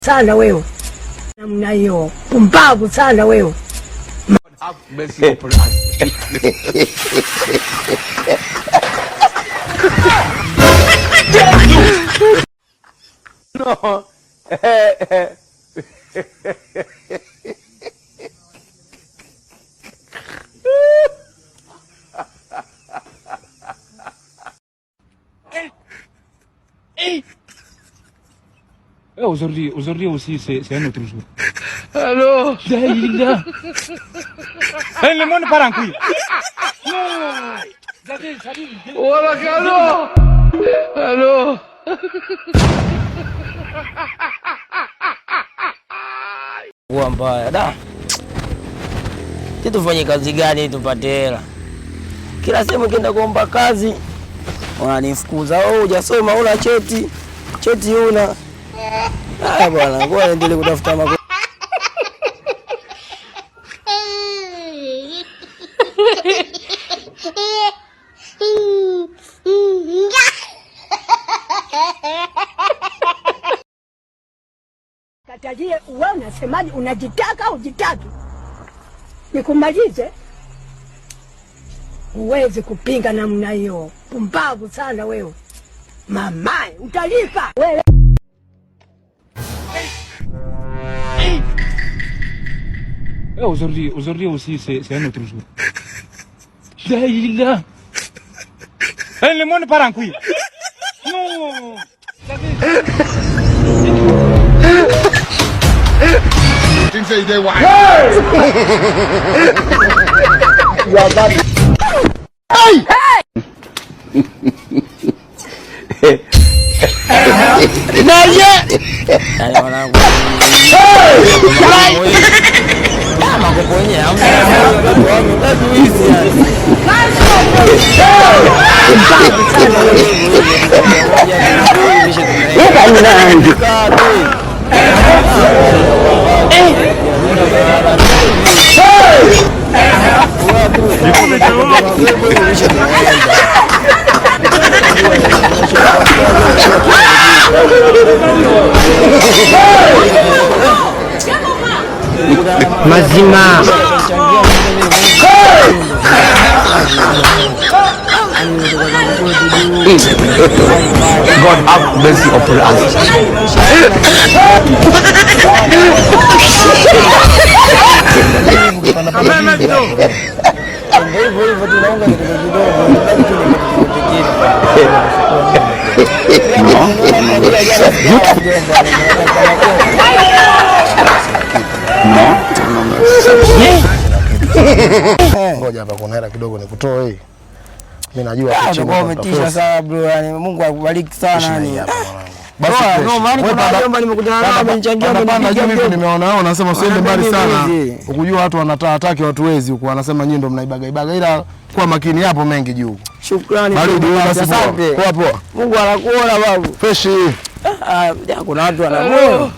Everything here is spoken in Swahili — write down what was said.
Sana wewe. Namna hiyo. Pumbavu sana wewe. No. Aujourd'hui aussi, c'est un autre jour. Allô? Le monde part en couille. Voilà, allô? Allô? Kuwa mbaya da. Tufanye kazi gani tupate hela? Kila sehemu kienda kuomba kazi wananifukuza. Wewe hujasoma, una cheti una. Haya bwana, ngoja niendelee kutafuta mambo. Katajie wewe unasemaje, unajitaka au jitaki? Nikumalize? Uweze kupinga namna hiyo. Pumbavu sana wewe. Mamae, utalipa wewe. Aujourd'hui aussi, c'est un autre jour. Le monde part en couille. Non. Mazima. God have mercy upon us. Ngoja hapa kuna hela kidogo nikutoe hii. Mimi najua kwa umetisha sana bro, yani Mungu akubariki sana yani. Basi no maana kuna jomba nimekutana nao amenichangia mimi nimeona unasema usiende mbali sana. Ukujua watu wanataka watu wezi huko wanasema nyinyi ndio mnaibaga iba kwa makini hapo mengi juu. Shukrani. Asante. Poa. Mungu anakuona babu. Fresh. Kuna watu wana moyo.